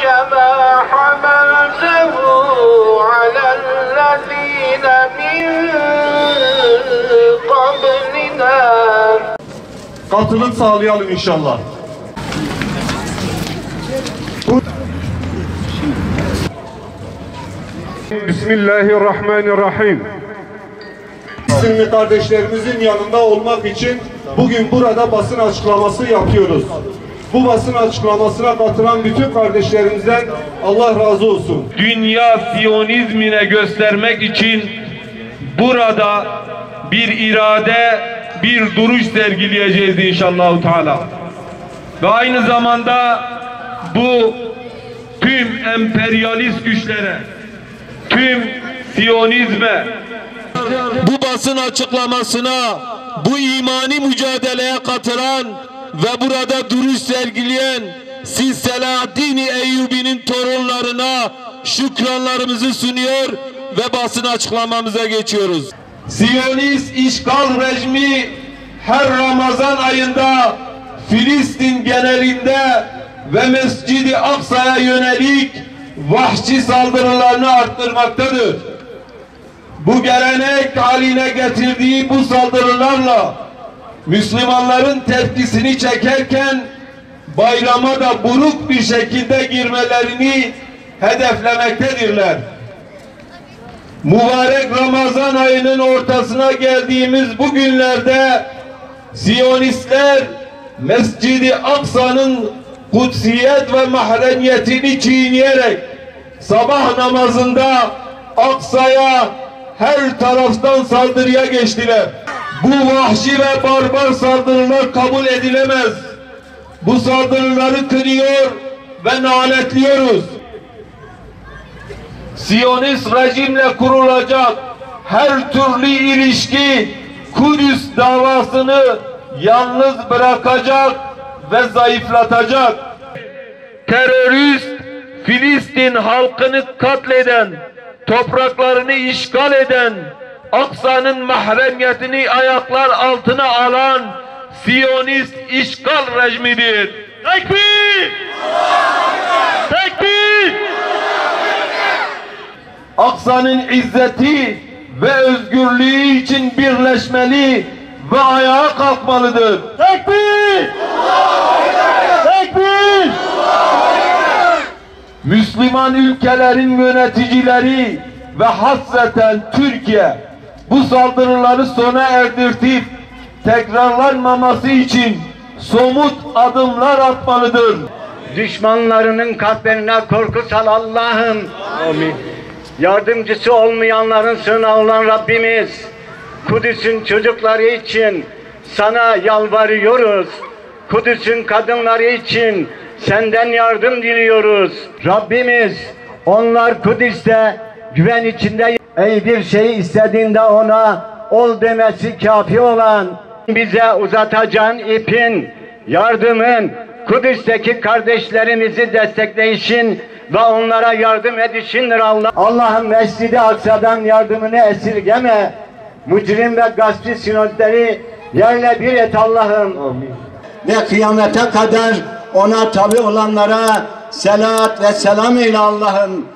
كما حملته على الذين من قبلنا. Katılım sağlayalım inşallah. Bismillahirrahmanirrahim. Müslüman kardeşlerimizin yanında olmak için bugün burada basın açıklaması yapıyoruz. Bu basın açıklamasına katılan bütün kardeşlerimizden Allah razı olsun. Dünya Siyonizmine göstermek için burada bir irade, bir duruş sergileyeceğiz inşallah Teala. Ve aynı zamanda bu tüm emperyalist güçlere, tüm Siyonizme, bu basın açıklamasına, bu imani mücadeleye katılan ve burada duruş sergileyen siz Selahaddin Eyyubi'nin torunlarına şükranlarımızı sunuyor ve basın açıklamamıza geçiyoruz. Siyonist işgal rejimi her Ramazan ayında Filistin genelinde ve Mescid-i Aksa'ya yönelik vahşi saldırılarını arttırmaktadır. Bu gelenek haline getirdiği bu saldırılarla Müslümanların tepkisini çekerken bayrama da buruk bir şekilde girmelerini hedeflemektedirler. Mübarek Ramazan ayının ortasına geldiğimiz bu günlerde Siyonistler Mescid-i Aksa'nın kutsiyet ve mahremiyetini çiğneyerek sabah namazında Aksa'ya her taraftan saldırıya geçtiler. Bu vahşi ve barbar saldırılar kabul edilemez. Bu saldırıları kınıyor ve lanetliyoruz. Siyonist rejimle kurulacak her türlü ilişki Kudüs davasını yalnız bırakacak ve zayıflatacak. terörist Filistin halkını katleden, topraklarını işgal eden, Aksa'nın mahremiyetini ayaklar altına alan Siyonist işgal rejimidir. Tekbir! Tekbir! Aksa'nın izzeti ve özgürlüğü için birleşmeli ve ayağa kalkmalıdır. Tekbir! Tekbir! Müslüman ülkelerin yöneticileri ve hasreten Türkiye bu saldırıları sona erdirtip tekrarlanmaması için somut adımlar atmalıdır. Düşmanlarının kalplerine korku sal Allah'ım. Amin. Yardımcısı olmayanların sığınağı olan Rabbimiz, Kudüs'ün çocukları için sana yalvarıyoruz. Kudüs'ün kadınları için senden yardım diliyoruz. Rabbimiz, onlar Kudüs'te güven içinde, ey bir şey istediğinde ona ol demesi kafi olan, bize uzatacağın ipin, yardımın, Kudüs'teki kardeşlerimizi destekleyişin ve onlara yardım edişindir Allah. Allah'ım Mescid-i Aksa'dan yardımını esirgeme. Mücrim ve gaspçı sinodleri yerle bir et Allah'ım. Ve kıyamete kadar ona tabi olanlara selat ve selam eyle Allah'ım.